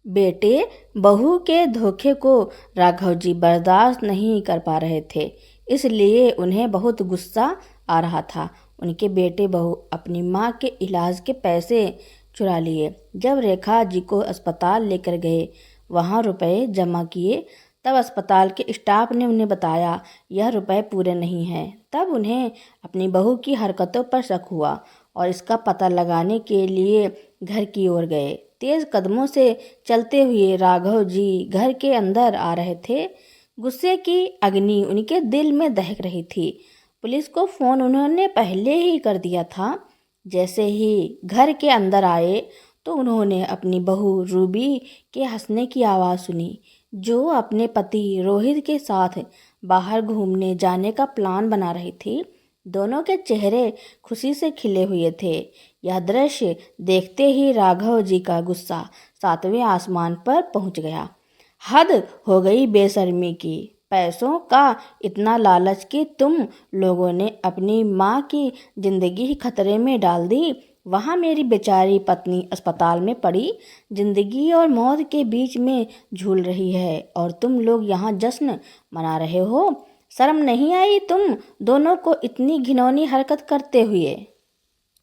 बेटे बहू के धोखे को राघव जी बर्दाश्त नहीं कर पा रहे थे, इसलिए उन्हें बहुत गुस्सा आ रहा था। उनके बेटे बहू अपनी माँ के इलाज के पैसे चुरा लिए। जब रेखा जी को अस्पताल लेकर गए, वहाँ रुपए जमा किए, तब अस्पताल के स्टाफ ने उन्हें बताया यह रुपए पूरे नहीं हैं। तब उन्हें अपनी बहू की हरकतों पर शक हुआ और इसका पता लगाने के लिए घर की ओर गए। तेज कदमों से चलते हुए राघव जी घर के अंदर आ रहे थे। गुस्से की अग्नि उनके दिल में दहक रही थी। पुलिस को फोन उन्होंने पहले ही कर दिया था। जैसे ही घर के अंदर आए तो उन्होंने अपनी बहू रूबी के हंसने की आवाज़ सुनी, जो अपने पति रोहित के साथ बाहर घूमने जाने का प्लान बना रही थी। दोनों के चेहरे खुशी से खिले हुए थे। यह दृश्य देखते ही राघव जी का गुस्सा 7वें आसमान पर पहुंच गया। हद हो गई बेशर्मी की। पैसों का इतना लालच कि तुम लोगों ने अपनी माँ की जिंदगी ही खतरे में डाल दी। वहाँ मेरी बेचारी पत्नी अस्पताल में पड़ी, जिंदगी और मौत के बीच में झूल रही है, और तुम लोग यहाँ जश्न मना रहे हो। शर्म नहीं आई तुम दोनों को इतनी घिनौनी हरकत करते हुए?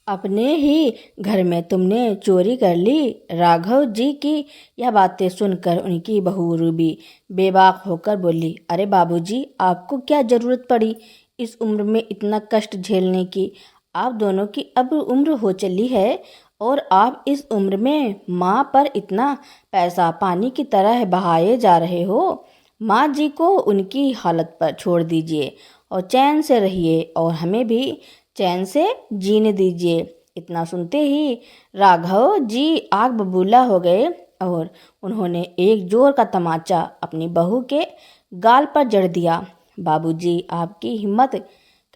अपने ही घर में तुमने चोरी कर ली। राघव जी की यह बातें सुनकर उनकी बहू रूबी बेबाक होकर बोली, अरे बाबूजी, आपको क्या जरूरत पड़ी इस उम्र में इतना कष्ट झेलने की? आप दोनों की अब उम्र हो चली है और आप इस उम्र में माँ पर इतना पैसा पानी की तरह बहाए जा रहे हो। माँ जी को उनकी हालत पर छोड़ दीजिए और चैन से रहिए, और हमें भी चैन से जीने दीजिए। इतना सुनते ही राघव जी आग बबूला हो गए और उन्होंने एक जोर का तमाचा अपनी बहू के गाल पर जड़ दिया। बाबूजी, आपकी हिम्मत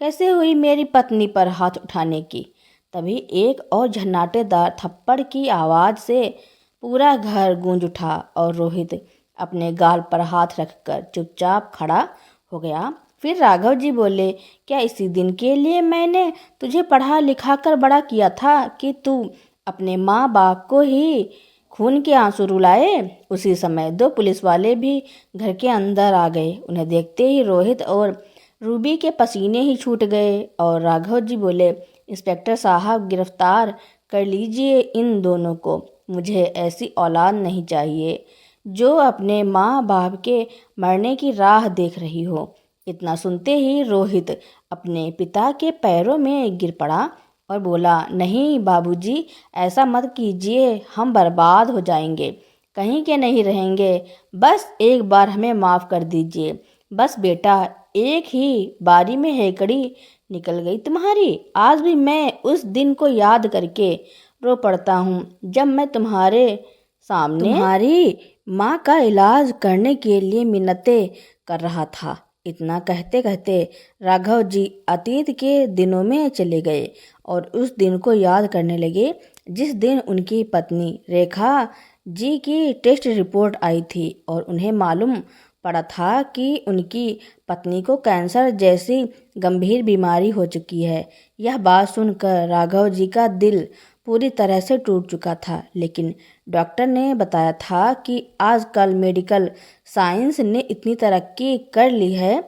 कैसे हुई मेरी पत्नी पर हाथ उठाने की? तभी एक और झन्नाटेदार थप्पड़ की आवाज़ से पूरा घर गूंज उठा और रोहित अपने गाल पर हाथ रखकर चुपचाप खड़ा हो गया। फिर राघव जी बोले, क्या इसी दिन के लिए मैंने तुझे पढ़ा लिखा कर बड़ा किया था कि तू अपने माँ बाप को ही खून के आंसू रुलाए? उसी समय 2 पुलिस वाले भी घर के अंदर आ गए। उन्हें देखते ही रोहित और रूबी के पसीने ही छूट गए और राघव जी बोले, इंस्पेक्टर साहब, गिरफ्तार कर लीजिए इन दोनों को। मुझे ऐसी औलाद नहीं चाहिए जो अपने माँ बाप के मरने की राह देख रही हो। इतना सुनते ही रोहित अपने पिता के पैरों में गिर पड़ा और बोला, नहीं बाबूजी, ऐसा मत कीजिए, हम बर्बाद हो जाएंगे, कहीं के नहीं रहेंगे। बस एक बार हमें माफ़ कर दीजिए। बस बेटा, एक ही बारी में हेकड़ी निकल गई तुम्हारी। आज भी मैं उस दिन को याद करके रो पड़ता हूँ जब मैं तुम्हारे सामने तुम्हारी माँ का इलाज करने के लिए मिन्नतें कर रहा था। इतना कहते कहते राघव जी अतीत के दिनों में चले गए और उस दिन को याद करने लगे जिस दिन उनकी पत्नी रेखा जी की टेस्ट रिपोर्ट आई थी और उन्हें मालूम पड़ा था कि उनकी पत्नी को कैंसर जैसी गंभीर बीमारी हो चुकी है। यह बात सुनकर राघव जी का दिल पूरी तरह से टूट चुका था, लेकिन डॉक्टर ने बताया था कि आजकल मेडिकल साइंस ने इतनी तरक्की कर ली है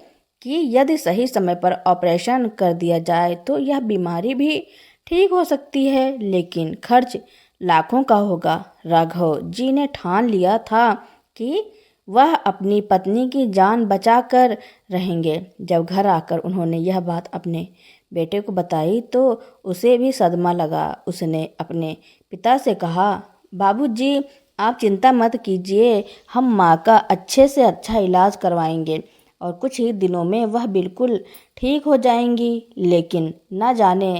कि यदि सही समय पर ऑपरेशन कर दिया जाए तो यह बीमारी भी ठीक हो सकती है, लेकिन खर्च लाखों का होगा। राघव जी ने ठान लिया था कि वह अपनी पत्नी की जान बचाकर रहेंगे। जब घर आकर उन्होंने यह बात अपने बेटे को बताई तो उसे भी सदमा लगा। उसने अपने पिता से कहा, बाबूजी, आप चिंता मत कीजिए, हम माँ का अच्छे से अच्छा इलाज करवाएंगे और कुछ ही दिनों में वह बिल्कुल ठीक हो जाएंगी। लेकिन न जाने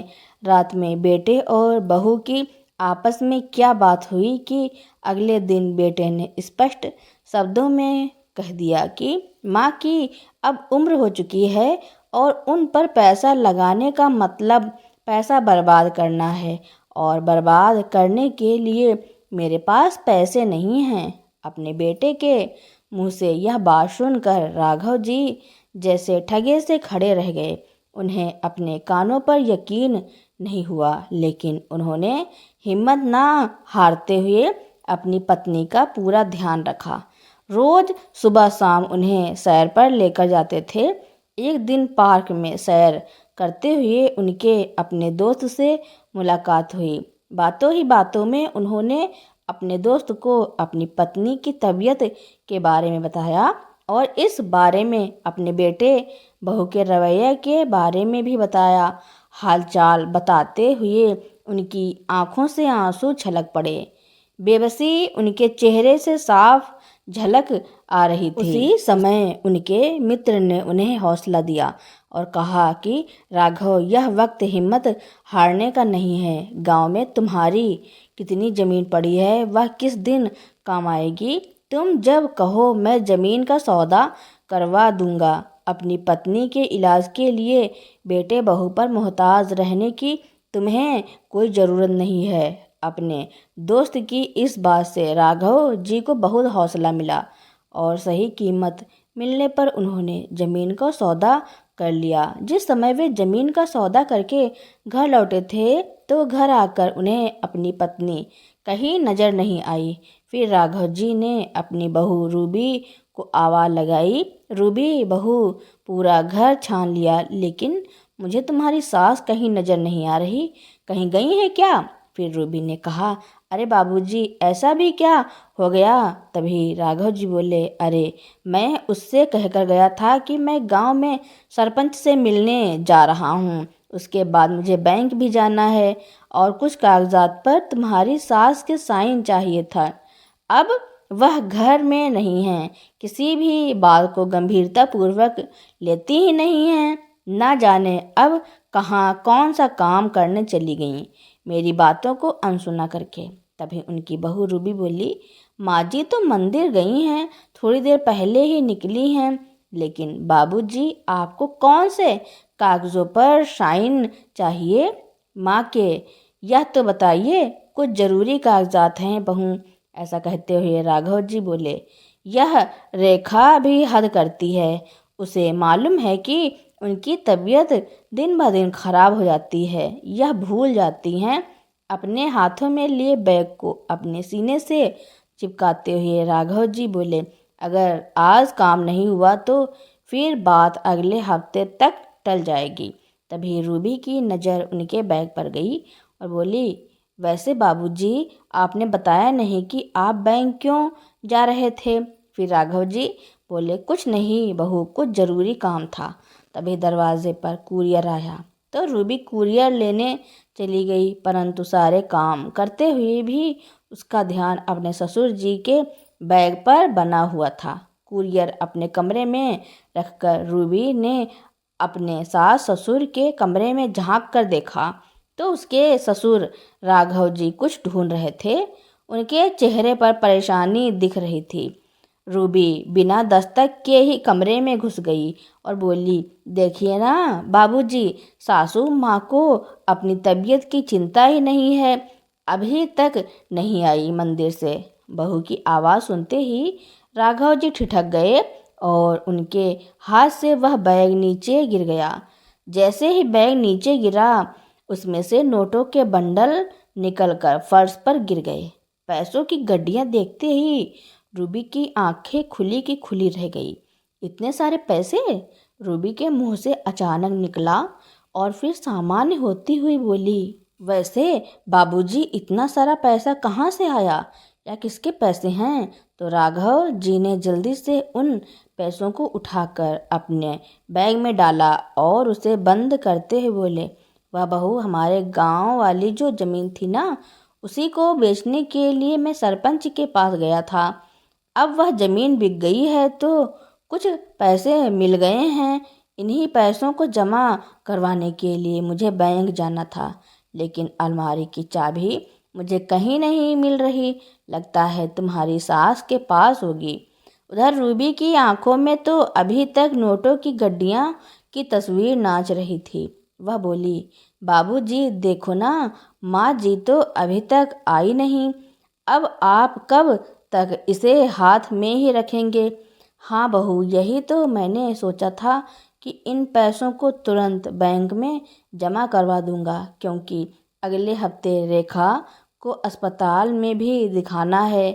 रात में बेटे और बहू की आपस में क्या बात हुई कि अगले दिन बेटे ने स्पष्ट शब्दों में कह दिया कि माँ की अब उम्र हो चुकी है और उन पर पैसा लगाने का मतलब पैसा बर्बाद करना है, और बर्बाद करने के लिए मेरे पास पैसे नहीं हैं। अपने बेटे के मुंह से यह बात सुनकर राघव जी जैसे ठगे से खड़े रह गए। उन्हें अपने कानों पर यकीन नहीं हुआ, लेकिन उन्होंने हिम्मत ना हारते हुए अपनी पत्नी का पूरा ध्यान रखा। रोज सुबह शाम उन्हें सैर पर लेकर जाते थे। एक दिन पार्क में सैर करते हुए उनके अपने दोस्त से मुलाकात हुई। बातों ही बातों में उन्होंने अपने दोस्त को अपनी पत्नी की तबीयत के बारे में बताया और इस बारे में अपने बेटे बहू के रवैये के बारे में भी बताया। हालचाल बताते हुए उनकी आंखों से आंसू छलक पड़े। बेबसी उनके चेहरे से साफ झलक आ रही थी। उसी समय उनके मित्र ने उन्हें हौसला दिया और कहा कि राघव, यह वक्त हिम्मत हारने का नहीं है। गांव में तुम्हारी कितनी जमीन पड़ी है, वह किस दिन काम आएगी। तुम जब कहो मैं जमीन का सौदा करवा दूंगा। अपनी पत्नी के इलाज के लिए बेटे बहू पर मोहताज रहने की तुम्हें कोई ज़रूरत नहीं है। अपने दोस्त की इस बात से राघव जी को बहुत हौसला मिला और सही कीमत मिलने पर उन्होंने ज़मीन का सौदा कर लिया। जिस समय वे ज़मीन का सौदा करके घर लौटे थे तो घर आकर उन्हें अपनी पत्नी कहीं नज़र नहीं आई। फिर राघव जी ने अपनी बहू रूबी को आवाज़ लगाई, रूबी बहू, पूरा घर छान लिया लेकिन मुझे तुम्हारी सास कहीं नज़र नहीं आ रही, कहीं गई है क्या। फिर रूबी ने कहा, अरे बाबूजी, ऐसा भी क्या हो गया। तभी राघव जी बोले, अरे मैं उससे कहकर गया था कि मैं गांव में सरपंच से मिलने जा रहा हूँ। उसके बाद मुझे बैंक भी जाना है और कुछ कागजात पर तुम्हारी सास के साइन चाहिए था। अब वह घर में नहीं है, किसी भी बात को गंभीरतापूर्वक लेती ही नहीं है। ना जाने अब कहाँ कौन सा काम करने चली गई, मेरी बातों को अनसुना करके। तभी उनकी बहू रूबी बोली, माँ जी तो मंदिर गई हैं, थोड़ी देर पहले ही निकली हैं। लेकिन बाबूजी, आपको कौन से कागजों पर साइन चाहिए माँ के, यह तो बताइए। कुछ ज़रूरी कागजात हैं बहू। ऐसा कहते हुए राघव जी बोले, यह रेखा भी हद करती है। उसे मालूम है कि उनकी तबीयत दिन ब दिन खराब हो जाती है। यह भूल जाती हैं। अपने हाथों में लिए बैग को अपने सीने से चिपकाते हुए राघव जी बोले, अगर आज काम नहीं हुआ तो फिर बात अगले हफ्ते तक टल जाएगी। तभी रूबी की नज़र उनके बैग पर गई और बोली, वैसे बाबूजी, आपने बताया नहीं कि आप बैंक क्यों जा रहे थे। फिर राघव जी बोले, कुछ नहीं बहू, कुछ ज़रूरी काम था। तभी दरवाजे पर कुरियर आया तो रूबी कुरियर लेने चली गई, परंतु सारे काम करते हुए भी उसका ध्यान अपने ससुर जी के बैग पर बना हुआ था। कुरियर अपने कमरे में रखकर रूबी ने अपने सास ससुर के कमरे में झांक कर देखा तो उसके ससुर राघव जी कुछ ढूंढ रहे थे। उनके चेहरे पर परेशानी दिख रही थी। रूबी बिना दस्तक के ही कमरे में घुस गई और बोली, देखिए ना बाबूजी, सासू माँ को अपनी तबीयत की चिंता ही नहीं है, अभी तक नहीं आई मंदिर से। बहू की आवाज़ सुनते ही राघव जी ठिठक गए और उनके हाथ से वह बैग नीचे गिर गया। जैसे ही बैग नीचे गिरा, उसमें से नोटों के बंडल निकलकर फर्श पर गिर गए। पैसों की गड्डियाँ देखते ही रूबी की आंखें खुली की खुली रह गई। इतने सारे पैसे, रूबी के मुंह से अचानक निकला और फिर सामान्य होती हुई बोली, वैसे बाबूजी, इतना सारा पैसा कहाँ से आया या किसके पैसे हैं। तो राघव जी ने जल्दी से उन पैसों को उठाकर अपने बैग में डाला और उसे बंद करते हुए बोले, वह बहू, हमारे गांव वाली जो ज़मीन थी ना, उसी को बेचने के लिए मैं सरपंच के पास गया था। अब वह ज़मीन बिक गई है तो कुछ पैसे मिल गए हैं। इन्हीं पैसों को जमा करवाने के लिए मुझे बैंक जाना था, लेकिन अलमारी की चाबी मुझे कहीं नहीं मिल रही। लगता है तुम्हारी सास के पास होगी। उधर रूबी की आंखों में तो अभी तक नोटों की गड्डियाँ की तस्वीर नाच रही थी। वह बोली, बाबूजी देखो ना, माँ जी तो अभी तक आई नहीं। अब आप कब तक इसे हाथ में ही रखेंगे। हाँ बहू, यही तो मैंने सोचा था कि इन पैसों को तुरंत बैंक में जमा करवा दूंगा, क्योंकि अगले हफ्ते रेखा को अस्पताल में भी दिखाना है।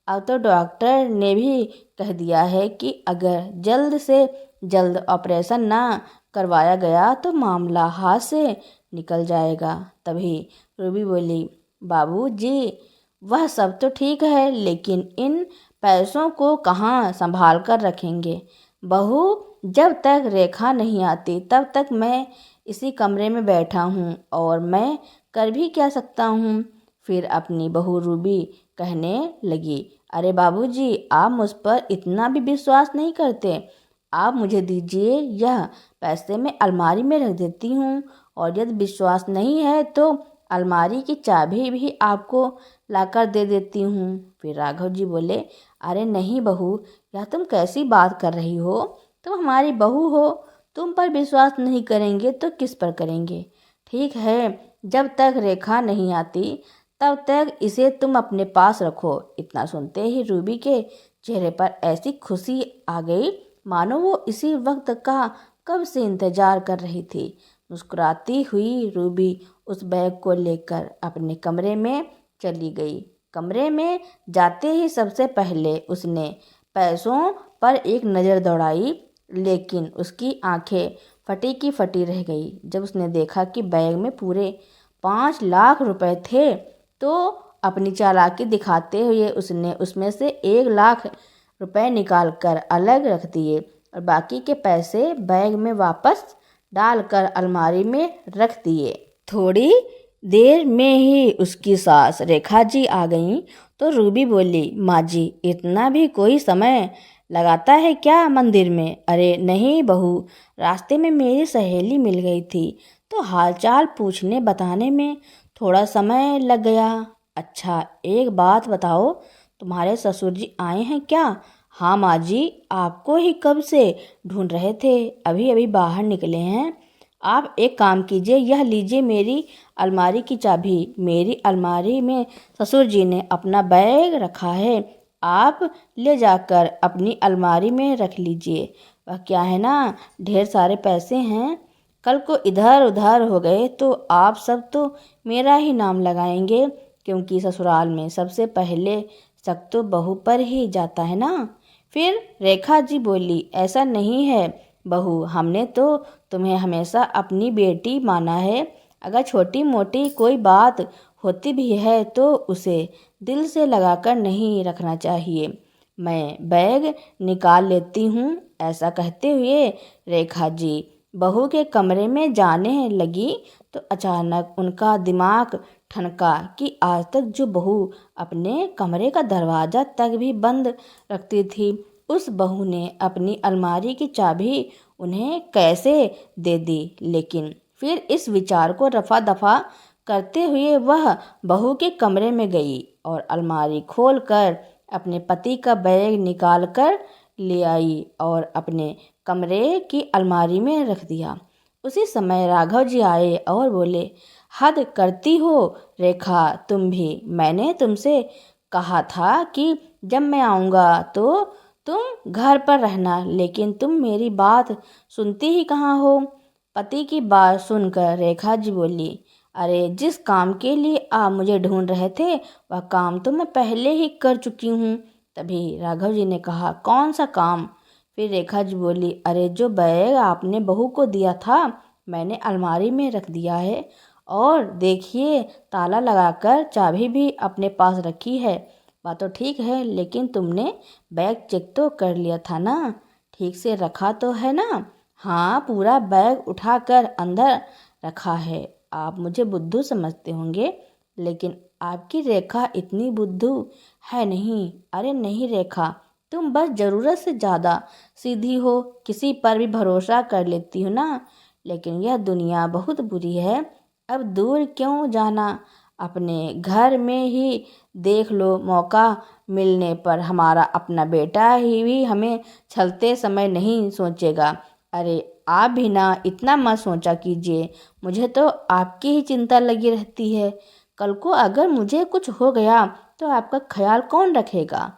अब तो डॉक्टर ने भी कह दिया है कि अगर जल्द से जल्द ऑपरेशन ना करवाया गया तो मामला हाथ से निकल जाएगा। तभी रूबी बोली, बाबूजी, वह सब तो ठीक है, लेकिन इन पैसों को कहाँ संभाल कर रखेंगे? बहू, जब तक रेखा नहीं आती तब तक मैं इसी कमरे में बैठा हूँ और मैं कर भी क्या सकता हूँ। फिर अपनी बहू रूबी कहने लगी, अरे बाबूजी, आप मुझ पर इतना भी विश्वास नहीं करते। आप मुझे दीजिए, यह पैसे मैं अलमारी में रख देती हूँ, और यदि विश्वास नहीं है तो अलमारी की चाबी भी आपको लाकर दे देती हूँ। फिर राघव जी बोले, अरे नहीं बहू, यह तुम कैसी बात कर रही हो? तुम हमारी बहू हो, तुम पर विश्वास नहीं करेंगे तो किस पर करेंगे? ठीक है, जब तक रेखा नहीं आती तब तक इसे तुम अपने पास रखो। इतना सुनते ही रूबी के चेहरे पर ऐसी खुशी आ गई मानो वो इसी वक्त का कब से इंतजार कर रही थी। मुस्कुराती हुई रूबी उस बैग को लेकर अपने कमरे में चली गई। कमरे में जाते ही सबसे पहले उसने पैसों पर एक नज़र दौड़ाई, लेकिन उसकी आंखें फटी की फटी रह गई जब उसने देखा कि बैग में पूरे 5 लाख रुपए थे। तो अपनी चालाकी दिखाते हुए उसने उसमें से 1 लाख रुपए निकालकर अलग रख दिए और बाकी के पैसे बैग में वापस डालकर अलमारी में रख दिए। थोड़ी देर में ही उसकी सास रेखा जी आ गईं तो रूबी बोली, माँ जी, इतना भी कोई समय लगाता है क्या मंदिर में? अरे नहीं बहू, रास्ते में मेरी सहेली मिल गई थी तो हालचाल पूछने बताने में थोड़ा समय लग गया। अच्छा, एक बात बताओ, तुम्हारे ससुर जी आए हैं क्या? हाँ माँ जी, आपको ही कब से ढूंढ रहे थे, अभी अभी बाहर निकले हैं। आप एक काम कीजिए, यह लीजिए मेरी अलमारी की चाबी। मेरी अलमारी में ससुर जी ने अपना बैग रखा है, आप ले जाकर अपनी अलमारी में रख लीजिए। वह क्या है ना, ढेर सारे पैसे हैं, कल को इधर उधर हो गए तो आप सब तो मेरा ही नाम लगाएंगे, क्योंकि ससुराल में सबसे पहले शक तो बहू पर ही जाता है ना। फिर रेखा जी बोली, ऐसा नहीं है बहू, हमने तो तुम्हें हमेशा अपनी बेटी माना है। अगर छोटी मोटी कोई बात होती भी है तो उसे दिल से लगाकर नहीं रखना चाहिए। मैं बैग निकाल लेती हूँ। ऐसा कहते हुए रेखा जी बहू के कमरे में जाने लगी तो अचानक उनका दिमाग ठनका कि आज तक जो बहू अपने कमरे का दरवाज़ा तक भी बंद रखती थी, उस बहू ने अपनी अलमारी की चाबी उन्हें कैसे दे दी। लेकिन फिर इस विचार को रफा दफा करते हुए वह बहू के कमरे में गई और अलमारी खोलकर अपने पति का बैग निकाल कर ले आई और अपने कमरे की अलमारी में रख दिया। उसी समय राघव जी आए और बोले, हद करती हो रेखा, तुम भी। मैंने तुमसे कहा था कि जब मैं आऊँगा तो तुम घर पर रहना, लेकिन तुम मेरी बात सुनती ही कहाँ हो। पति की बात सुनकर रेखा जी बोली, अरे जिस काम के लिए आप मुझे ढूंढ रहे थे वह काम तो मैं पहले ही कर चुकी हूँ। तभी राघव जी ने कहा, कौन सा काम? फिर रेखा जी बोली, अरे जो बैग आपने बहू को दिया था मैंने अलमारी में रख दिया है, और देखिए ताला लगाकर चाबी भी अपने पास रखी है। बात तो ठीक है, लेकिन तुमने बैग चेक तो कर लिया था ना, ठीक से रखा तो है ना? हाँ, पूरा बैग उठाकर अंदर रखा है। आप मुझे बुद्धू समझते होंगे, लेकिन आपकी रेखा इतनी बुद्धू है नहीं। अरे नहीं रेखा, तुम बस ज़रूरत से ज़्यादा सीधी हो, किसी पर भी भरोसा कर लेती हो ना। लेकिन यह दुनिया बहुत बुरी है, अब दूर क्यों जाना, अपने घर में ही देख लो। मौका मिलने पर हमारा अपना बेटा ही भी हमें छलते समय नहीं सोचेगा। अरे आप भी ना इतना मत सोचा कीजिए, मुझे तो आपकी ही चिंता लगी रहती है। कल को अगर मुझे कुछ हो गया तो आपका ख्याल कौन रखेगा?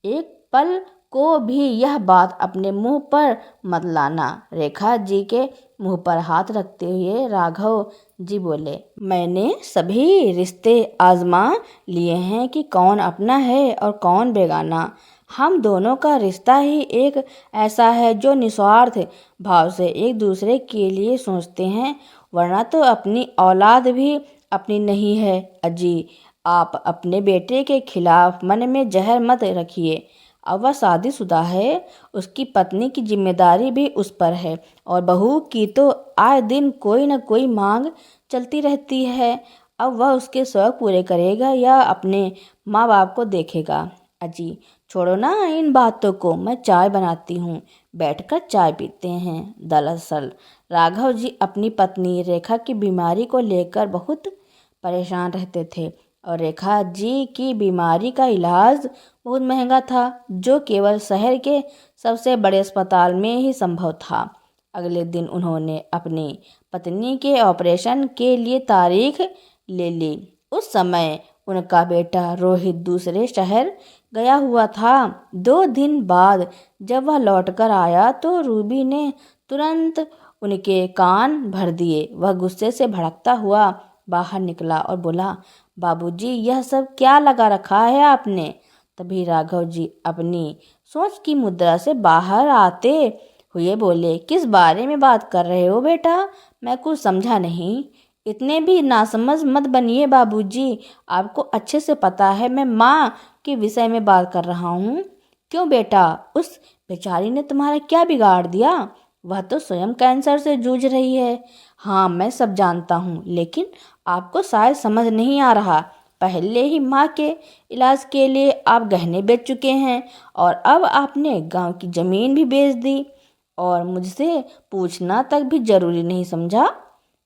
एक पल को भी यह बात अपने मुंह पर मत लाना। रेखा जी के मुंह पर हाथ रखते हुए राघव जी बोले, मैंने सभी रिश्ते आजमा लिए हैं कि कौन अपना है और कौन बेगाना। हम दोनों का रिश्ता ही एक ऐसा है जो निस्वार्थ भाव से एक दूसरे के लिए सोचते हैं, वरना तो अपनी औलाद भी अपनी नहीं है। अजी, आप अपने बेटे के खिलाफ मन में जहर मत रखिए। अब वह शादीशुदा है, उसकी पत्नी की जिम्मेदारी भी उस पर है और बहू की तो आए दिन कोई न कोई मांग चलती रहती है। अब वह उसके शौक पूरे करेगा या अपने माँ बाप को देखेगा। अजी, छोड़ो ना इन बातों को, मैं चाय बनाती हूँ, बैठकर चाय पीते हैं। दरअसल राघव जी अपनी पत्नी रेखा की बीमारी को लेकर बहुत परेशान रहते थे और रेखा जी की बीमारी का इलाज बहुत महंगा था, जो केवल शहर के सबसे बड़े अस्पताल में ही संभव था। अगले दिन उन्होंने अपनी पत्नी के ऑपरेशन के लिए तारीख ले ली। उस समय उनका बेटा रोहित दूसरे शहर गया हुआ था। 2 दिन बाद जब वह लौटकर आया तो रूबी ने तुरंत उनके कान भर दिए। वह गुस्से से भड़कता हुआ बाहर निकला और बोला, बाबूजी, यह सब क्या लगा रखा है आपने? तभी राघव जी अपनी सोच की मुद्रा से बाहर आते हुए बोले, किस बारे में बात कर रहे हो बेटा? मैं कुछ समझा नहीं। इतने भी नासमझ मत बनिए बाबूजी, आपको अच्छे से पता है मैं माँ के विषय में बात कर रहा हूँ। क्यों बेटा, उस बेचारी ने तुम्हारा क्या बिगाड़ दिया? वह तो स्वयं कैंसर से जूझ रही है। हाँ, मैं सब जानता हूँ, लेकिन आपको शायद समझ नहीं आ रहा। पहले ही माँ के इलाज के लिए आप गहने बेच चुके हैं और अब आपने गांव की जमीन भी बेच दी और मुझसे पूछना तक भी जरूरी नहीं समझा।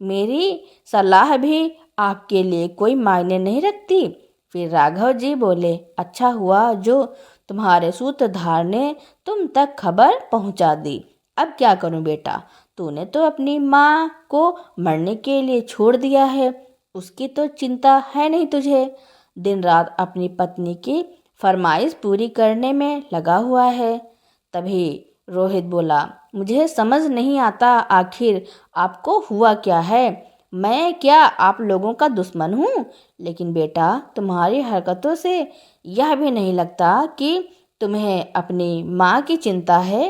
मेरी सलाह भी आपके लिए कोई मायने नहीं रखती। फिर राघव जी बोले, अच्छा हुआ जो तुम्हारे सूत्रधार ने तुम तक खबर पहुंचा दी। अब क्या करूं बेटा, तूने तो अपनी माँ को मरने के लिए छोड़ दिया है, उसकी तो चिंता है नहीं तुझे। दिन रात अपनी पत्नी की फरमाइश पूरी करने में लगा हुआ है। तभी रोहित बोला, मुझे समझ नहीं आता आखिर आपको हुआ क्या है। मैं क्या आप लोगों का दुश्मन हूँ? लेकिन बेटा, तुम्हारी हरकतों से यह भी नहीं लगता कि तुम्हें अपनी माँ की चिंता है।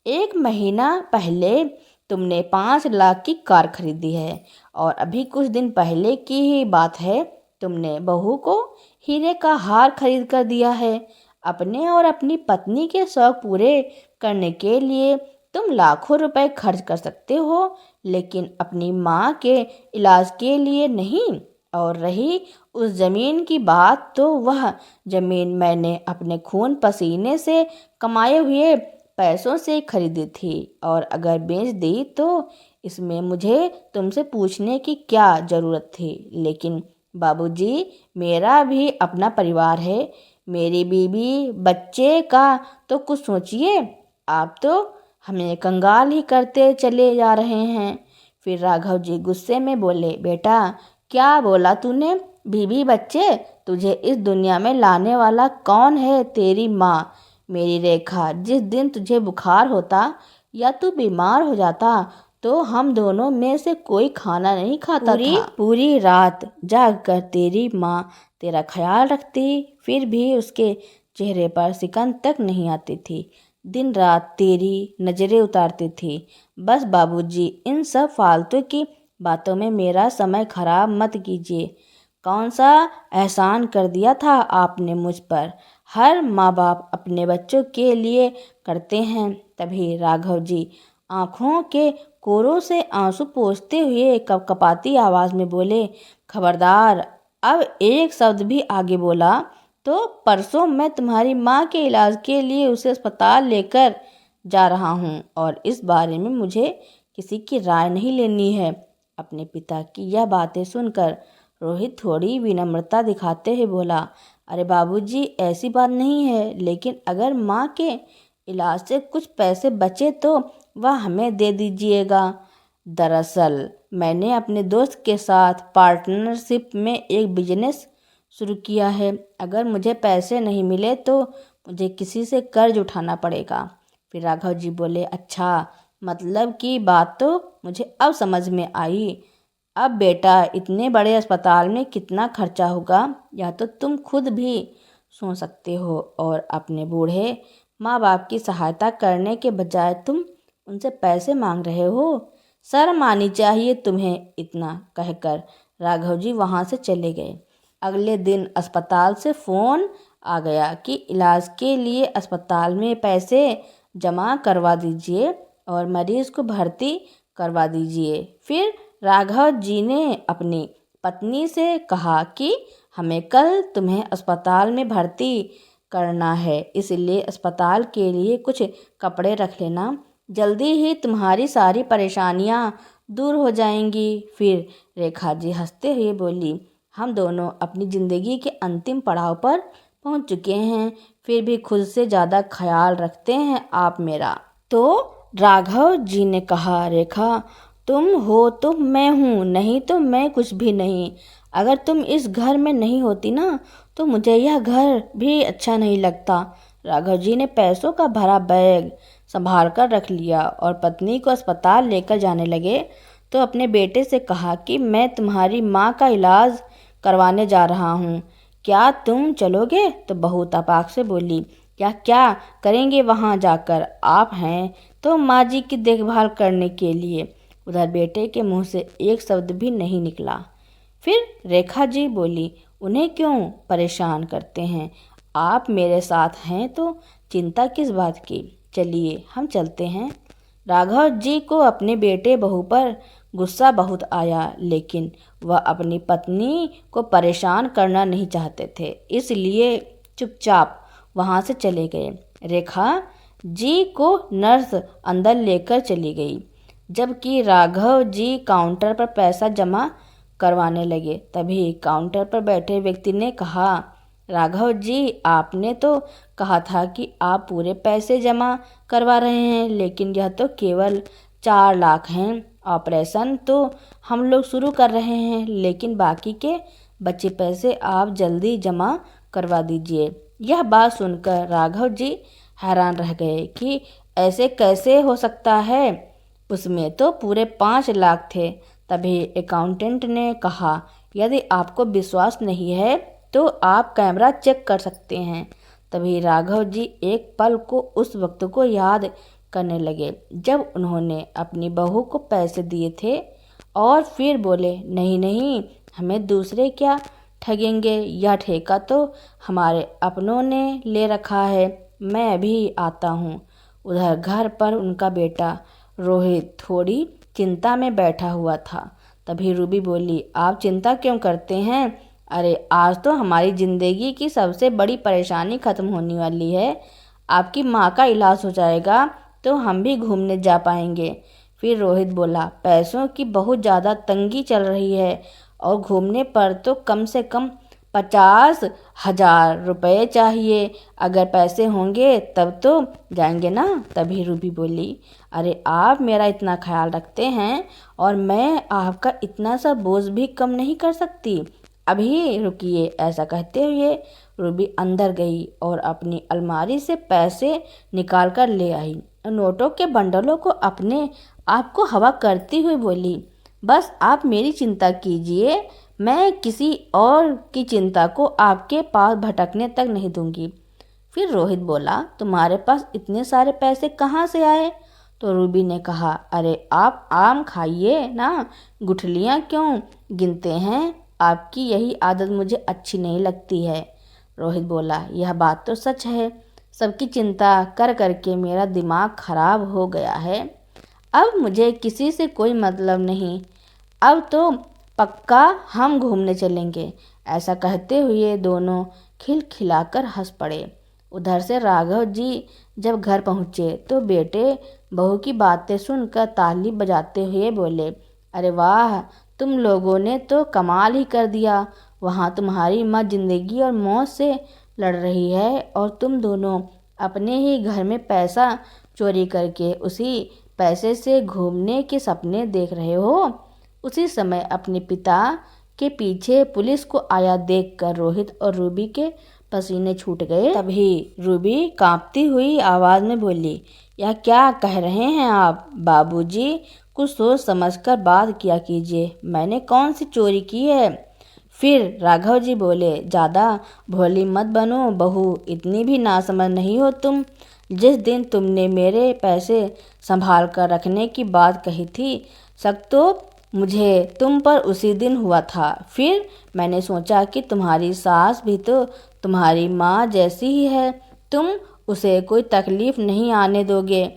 1 महीना पहले तुमने 5 लाख की कार खरीदी है और अभी कुछ दिन पहले की ही बात है, तुमने बहू को हीरे का हार खरीद कर दिया है। अपने और अपनी पत्नी के शौक पूरे करने के लिए तुम लाखों रुपए खर्च कर सकते हो, लेकिन अपनी माँ के इलाज के लिए नहीं। और रही उस जमीन की बात, तो वह जमीन मैंने अपने खून पसीने से कमाए हुए पैसों से खरीदी थी और अगर बेच दी तो इसमें मुझे तुमसे पूछने की क्या ज़रूरत थी। लेकिन बाबूजी, मेरा भी अपना परिवार है, मेरी बीवी बच्चे का तो कुछ सोचिए। आप तो हमें कंगाल ही करते चले जा रहे हैं। फिर राघव जी गुस्से में बोले, बेटा, क्या बोला तूने? बीवी बच्चे? तुझे इस दुनिया में लाने वाला कौन है? तेरी माँ, मेरी रेखा। जिस दिन तुझे बुखार होता या तू बीमार हो जाता तो हम दोनों में से कोई खाना नहीं खाता था। पूरी रात जाग कर तेरी माँ तेरा ख्याल रखती, फिर भी उसके चेहरे पर सिकन तक नहीं आती थी। दिन रात तेरी नज़रें उतारती थी। बस बाबूजी, इन सब फालतू की बातों में मेरा समय खराब मत कीजिए। कौन सा एहसान कर दिया था आपने मुझ पर? हर माँ बाप अपने बच्चों के लिए करते हैं। तभी राघव जी आंखों के कोरों से आंसू पोंछते हुए कपकपाती आवाज में बोले, खबरदार, अब एक शब्द भी आगे बोला तो परसों मैं तुम्हारी माँ के इलाज के लिए उसे अस्पताल लेकर जा रहा हूँ और इस बारे में मुझे किसी की राय नहीं लेनी है। अपने पिता की यह बातें सुनकर रोहित थोड़ी विनम्रता दिखाते हुए बोला, अरे बाबूजी, ऐसी बात नहीं है, लेकिन अगर माँ के इलाज से कुछ पैसे बचे तो वह हमें दे दीजिएगा। दरअसल मैंने अपने दोस्त के साथ पार्टनरशिप में एक बिजनेस शुरू किया है। अगर मुझे पैसे नहीं मिले तो मुझे किसी से कर्ज उठाना पड़ेगा। फिर राघव जी बोले, अच्छा, मतलब की बात तो मुझे अब समझ में आई। अब बेटा, इतने बड़े अस्पताल में कितना खर्चा होगा या तो तुम खुद भी सोच सकते हो, और अपने बूढ़े माँ बाप की सहायता करने के बजाय तुम उनसे पैसे मांग रहे हो। शर्म आनी चाहिए तुम्हें। इतना कहकर राघव जी वहाँ से चले गए। अगले दिन अस्पताल से फ़ोन आ गया कि इलाज के लिए अस्पताल में पैसे जमा करवा दीजिए और मरीज़ को भर्ती करवा दीजिए। फिर राघव जी ने अपनी पत्नी से कहा कि हमें कल तुम्हें अस्पताल में भर्ती करना है, इसलिए अस्पताल के लिए कुछ कपड़े रख लेना। जल्दी ही तुम्हारी सारी परेशानियां दूर हो जाएंगी। फिर रेखा जी हंसते हुए बोली, हम दोनों अपनी ज़िंदगी के अंतिम पड़ाव पर पहुंच चुके हैं, फिर भी खुद से ज़्यादा ख्याल रखते हैं आप मेरा। तो राघव जी ने कहा, रेखा, तुम हो तो मैं हूँ, नहीं तो मैं कुछ भी नहीं। अगर तुम इस घर में नहीं होती ना तो मुझे यह घर भी अच्छा नहीं लगता। राघव जी ने पैसों का भरा बैग संभाल कर रख लिया और पत्नी को अस्पताल लेकर जाने लगे तो अपने बेटे से कहा कि मैं तुम्हारी माँ का इलाज करवाने जा रहा हूँ, क्या तुम चलोगे? तो बहू तपाक से बोली, क्या क्या करेंगे वहाँ जाकर? आप हैं तो माँ जी की देखभाल करने के लिए। उधर बेटे के मुंह से एक शब्द भी नहीं निकला। फिर रेखा जी बोली, उन्हें क्यों परेशान करते हैं? आप मेरे साथ हैं तो चिंता किस बात की? चलिए हम चलते हैं। राघव जी को अपने बेटे बहू पर गुस्सा बहुत आया, लेकिन वह अपनी पत्नी को परेशान करना नहीं चाहते थे, इसलिए चुपचाप वहाँ से चले गए। रेखा जी को नर्स अंदर लेकर चली गई, जबकि राघव जी काउंटर पर पैसा जमा करवाने लगे। तभी काउंटर पर बैठे व्यक्ति ने कहा, राघव जी, आपने तो कहा था कि आप पूरे पैसे जमा करवा रहे हैं, लेकिन यह तो केवल 4 लाख हैं। ऑपरेशन तो हम लोग शुरू कर रहे हैं, लेकिन बाकी के बचे पैसे आप जल्दी जमा करवा दीजिए। यह बात सुनकर राघव जी हैरान रह गए कि ऐसे कैसे हो सकता है, उसमें तो पूरे 5 लाख थे। तभी अकाउंटेंट ने कहा, यदि आपको विश्वास नहीं है तो आप कैमरा चेक कर सकते हैं। तभी राघव जी एक पल को उस वक्त को याद करने लगे जब उन्होंने अपनी बहू को पैसे दिए थे, और फिर बोले, नहीं नहीं, हमें दूसरे क्या ठगेंगे, यह ठेका तो हमारे अपनों ने ले रखा है, मैं अभी आता हूँ। उधर घर पर उनका बेटा रोहित थोड़ी चिंता में बैठा हुआ था। तभी रूबी बोली, आप चिंता क्यों करते हैं? अरे आज तो हमारी ज़िंदगी की सबसे बड़ी परेशानी ख़त्म होने वाली है। आपकी माँ का इलाज हो जाएगा तो हम भी घूमने जा पाएंगे। फिर रोहित बोला, पैसों की बहुत ज़्यादा तंगी चल रही है और घूमने पर तो कम से कम 50,000 रुपये चाहिए। अगर पैसे होंगे तब तो जाएंगे ना। तभी रूबी बोली, अरे आप मेरा इतना ख्याल रखते हैं और मैं आपका इतना सा बोझ भी कम नहीं कर सकती। अभी रुकिए। ऐसा कहते हुए रूबी अंदर गई और अपनी अलमारी से पैसे निकाल कर ले आई। नोटों के बंडलों को अपने आप को हवा करती हुई बोली, बस आप मेरी चिंता कीजिए, मैं किसी और की चिंता को आपके पास भटकने तक नहीं दूंगी। फिर रोहित बोला, तुम्हारे पास इतने सारे पैसे कहाँ से आए? तो रूबी ने कहा, अरे आप आम खाइए ना, गुठलियाँ क्यों गिनते हैं? आपकी यही आदत मुझे अच्छी नहीं लगती है। रोहित बोला, यह बात तो सच है, सबकी चिंता कर करके मेरा दिमाग खराब हो गया है। अब मुझे किसी से कोई मतलब नहीं, अब तो पक्का हम घूमने चलेंगे। ऐसा कहते हुए दोनों खिलखिलाकर हंस पड़े। उधर से राघव जी जब घर पहुँचे तो बेटे बहू की बातें सुनकर ताली बजाते हुए बोले, अरे वाह, तुम लोगों ने तो कमाल ही कर दिया। वहाँ तुम्हारी माँ जिंदगी और मौत से लड़ रही है और तुम दोनों अपने ही घर में पैसा चोरी करके उसी पैसे से घूमने के सपने देख रहे हो। उसी समय अपने पिता के पीछे पुलिस को आया देखकर रोहित और रूबी के पसीने छूट गए। तभी रूबी कांपती हुई आवाज में बोली, यह क्या कह रहे हैं आप बाबूजी? कुछ सोच समझकर बात किया कीजिए, मैंने कौन सी चोरी की है? फिर राघव जी बोले, ज़्यादा भोली मत बनो बहू, इतनी भी नासमझ नहीं हो तुम। जिस दिन तुमने मेरे पैसे संभाल कर रखने की बात कही थी, शक तो मुझे तुम पर उसी दिन हुआ था। फिर मैंने सोचा कि तुम्हारी सास भी तो तुम्हारी माँ जैसी ही है, तुम उसे कोई तकलीफ नहीं आने दोगे,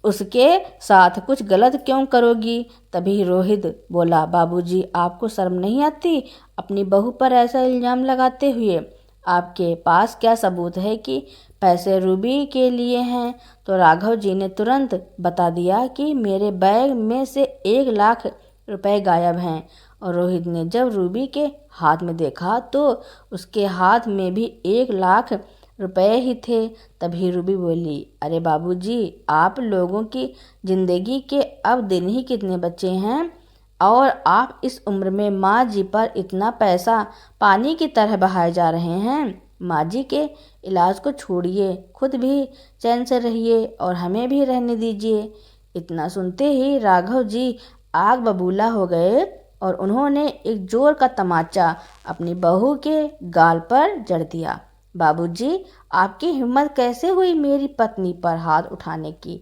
उसके साथ कुछ गलत क्यों करोगी? तभी रोहित बोला, बाबूजी आपको शर्म नहीं आती अपनी बहू पर ऐसा इल्ज़ाम लगाते हुए? आपके पास क्या सबूत है कि पैसे रूबी के लिए हैं? तो राघव जी ने तुरंत बता दिया कि मेरे बैग में से 1 लाख रुपए गायब हैं। और रोहित ने जब रूबी के हाथ में देखा तो उसके हाथ में भी 1 लाख रुपए ही थे। तभी रूबी बोली, अरे बाबूजी, आप लोगों की जिंदगी के अब दिन ही कितने बचे हैं और आप इस उम्र में माँ जी पर इतना पैसा पानी की तरह बहाए जा रहे हैं। माँ जी के इलाज को छोड़िए, खुद भी चैन से रहिए और हमें भी रहने दीजिए। इतना सुनते ही राघव जी आग बबूला हो गए और उन्होंने एक जोर का तमाचा अपनी बहू के गाल पर जड़ दिया। बाबूजी, आपकी हिम्मत कैसे हुई मेरी पत्नी पर हाथ उठाने की?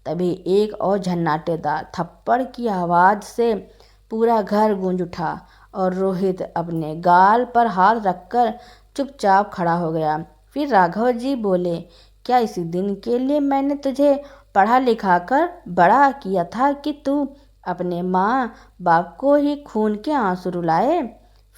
तभी एक और झन्नाटेदार थप्पड़ की आवाज़ से पूरा घर गूंज उठा और रोहित अपने गाल पर हाथ रखकर चुपचाप खड़ा हो गया। फिर राघव जी बोले, क्या इसी दिन के लिए मैंने तुझे पढ़ा लिखा कर बड़ा किया था कि तू अपने माँ बाप को ही खून के आंसू रुलाए?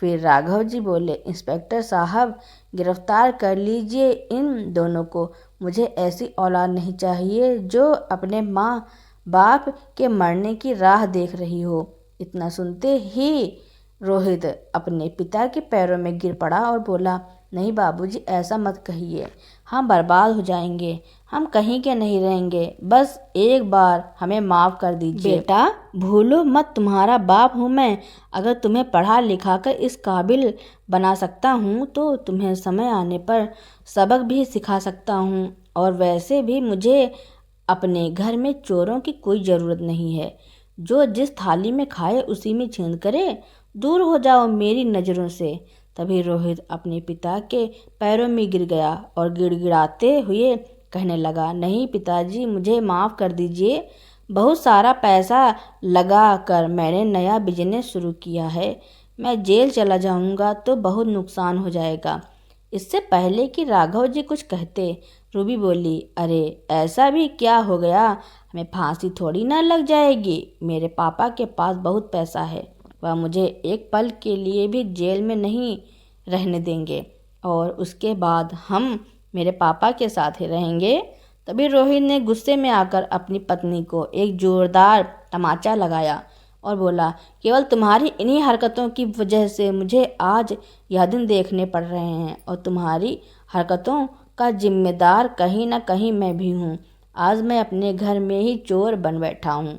फिर राघव जी बोले, इंस्पेक्टर साहब, गिरफ्तार कर लीजिए इन दोनों को। मुझे ऐसी औलाद नहीं चाहिए जो अपने माँ बाप के मरने की राह देख रही हो। इतना सुनते ही रोहित अपने पिता के पैरों में गिर पड़ा और बोला, नहीं बाबूजी, ऐसा मत कहिए, हम बर्बाद हो जाएंगे, हम कहीं के नहीं रहेंगे, बस एक बार हमें माफ़ कर दीजिए। बेटा भूलो मत, तुम्हारा बाप हूँ मैं। अगर तुम्हें पढ़ा लिखा कर इस काबिल बना सकता हूँ तो तुम्हें समय आने पर सबक भी सिखा सकता हूँ। और वैसे भी मुझे अपने घर में चोरों की कोई ज़रूरत नहीं है। जो जिस थाली में खाए उसी में छेद करे। दूर हो जाओ मेरी नज़रों से। तभी रोहित अपने पिता के पैरों में गिर गया और गिड़गिड़ाते हुए कहने लगा, नहीं पिताजी, मुझे माफ़ कर दीजिए। बहुत सारा पैसा लगा कर मैंने नया बिजनेस शुरू किया है। मैं जेल चला जाऊंगा तो बहुत नुकसान हो जाएगा। इससे पहले कि राघव जी कुछ कहते, रूबी बोली, अरे ऐसा भी क्या हो गया, हमें फांसी थोड़ी ना लग जाएगी। मेरे पापा के पास बहुत पैसा है, वह मुझे एक पल के लिए भी जेल में नहीं रहने देंगे और उसके बाद हम मेरे पापा के साथ ही रहेंगे। तभी रोहित ने गुस्से में आकर अपनी पत्नी को एक जोरदार तमाचा लगाया और बोला, केवल तुम्हारी इन्हीं हरकतों की वजह से मुझे आज यह दिन देखने पड़ रहे हैं और तुम्हारी हरकतों का जिम्मेदार कहीं ना कहीं मैं भी हूँ। आज मैं अपने घर में ही चोर बन बैठा हूँ।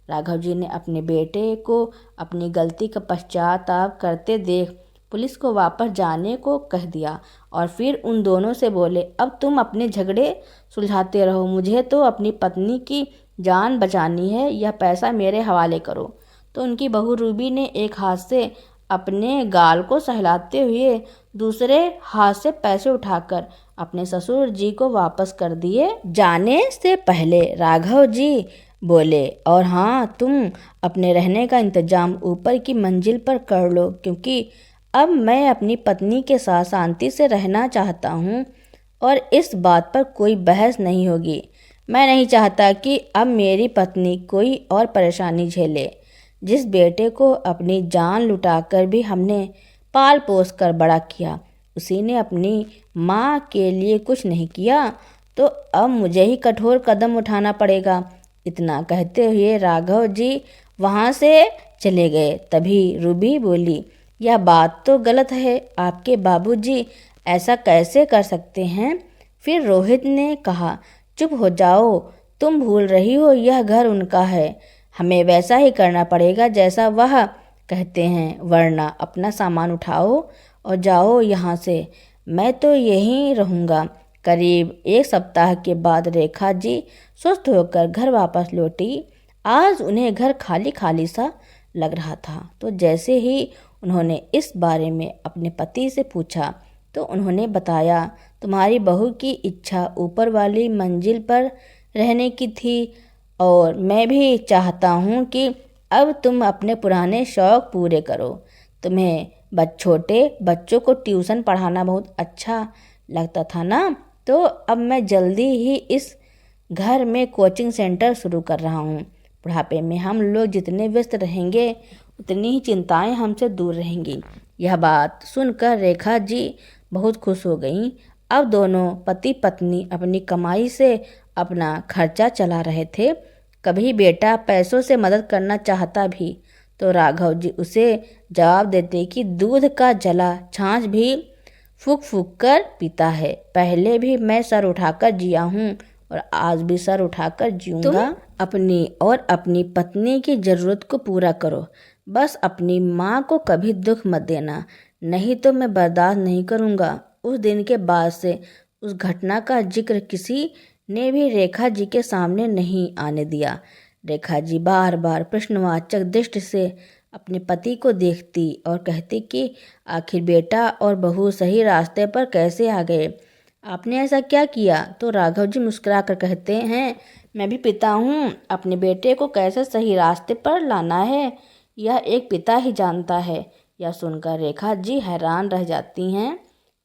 राघव जी ने अपने बेटे को अपनी गलती का पश्चाताप करते देख पुलिस को वापस जाने को कह दिया और फिर उन दोनों से बोले, अब तुम अपने झगड़े सुलझाते रहो, मुझे तो अपनी पत्नी की जान बचानी है, यह पैसा मेरे हवाले करो। तो उनकी बहू रूबी ने एक हाथ से अपने गाल को सहलाते हुए दूसरे हाथ से पैसे उठाकर अपने ससुर जी को वापस कर दिए। जाने से पहले राघव जी बोले, और हाँ, तुम अपने रहने का इंतजाम ऊपर की मंजिल पर कर लो, क्योंकि अब मैं अपनी पत्नी के साथ शांति से रहना चाहता हूँ और इस बात पर कोई बहस नहीं होगी। मैं नहीं चाहता कि अब मेरी पत्नी कोई और परेशानी झेले। जिस बेटे को अपनी जान लुटाकर भी हमने पाल पोस कर बड़ा किया, उसी ने अपनी माँ के लिए कुछ नहीं किया, तो अब मुझे ही कठोर कदम उठाना पड़ेगा। इतना कहते हुए राघव जी वहाँ से चले गए। तभी रूबी बोली, यह बात तो गलत है, आपके बाबूजी ऐसा कैसे कर सकते हैं? फिर रोहित ने कहा, चुप हो जाओ, तुम भूल रही हो यह घर उनका है, हमें वैसा ही करना पड़ेगा जैसा वह कहते हैं, वरना अपना सामान उठाओ और जाओ यहाँ से। मैं तो यहीं रहूँगा। करीब एक सप्ताह के बाद रेखा जी स्वस्थ होकर घर वापस लौटी। आज उन्हें घर खाली खाली सा लग रहा था। तो जैसे ही उन्होंने इस बारे में अपने पति से पूछा तो उन्होंने बताया, तुम्हारी बहू की इच्छा ऊपर वाली मंजिल पर रहने की थी और मैं भी चाहता हूँ कि अब तुम अपने पुराने शौक पूरे करो। तुम्हें छोटे बच्चों को ट्यूशन पढ़ाना बहुत अच्छा लगता था ना, तो अब मैं जल्दी ही इस घर में कोचिंग सेंटर शुरू कर रहा हूँ। बुढ़ापे में हम लोग जितने व्यस्त रहेंगे उतनी ही चिंताएं हमसे दूर रहेंगी। यह बात सुनकर रेखा जी बहुत खुश हो गईं। अब दोनों पति पत्नी अपनी कमाई से अपना खर्चा चला रहे थे। कभी बेटा पैसों से मदद करना चाहता भी तो राघव जी उसे जवाब देते कि दूध का जला छाछ भी फूक फूक कर पीता है। पहले भी मैं सर उठाकर जिया हूँ और आज भी सर उठाकर जीऊँगा। अपनी और अपनी पत्नी की ज़रूरत को पूरा करो। बस अपनी माँ को कभी दुख मत देना, नहीं तो मैं बर्दाश्त नहीं करूँगा। उस दिन के बाद से उस घटना का जिक्र किसी ने भी रेखा जी के सामने नहीं आने दिया। रेखा जी बार बार प्रश्नवाचक दृष्टि से अपने पति को देखती और कहती कि आखिर बेटा और बहू सही रास्ते पर कैसे आ गए, आपने ऐसा क्या किया? तो राघव जी मुस्कुरा कर कहते हैं, मैं भी पिता हूँ, अपने बेटे को कैसे सही रास्ते पर लाना है यह एक पिता ही जानता है। यह सुनकर रेखा जी हैरान रह जाती हैं।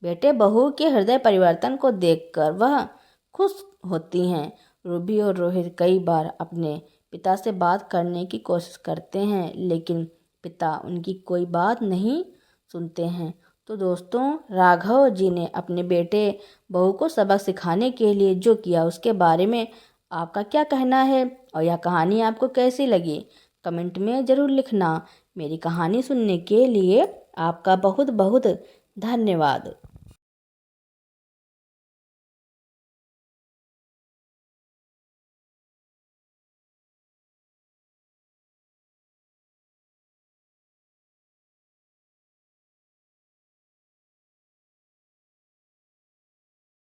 बेटे बहू के हृदय परिवर्तन को देखकर वह खुश होती हैं। रूबी और रोहित कई बार अपने पिता से बात करने की कोशिश करते हैं, लेकिन पिता उनकी कोई बात नहीं सुनते हैं। तो दोस्तों, राघव जी ने अपने बेटे बहू को सबक सिखाने के लिए जो किया उसके बारे में आपका क्या कहना है और यह कहानी आपको कैसी लगी कमेंट में ज़रूर लिखना। मेरी कहानी सुनने के लिए आपका बहुत बहुत धन्यवाद।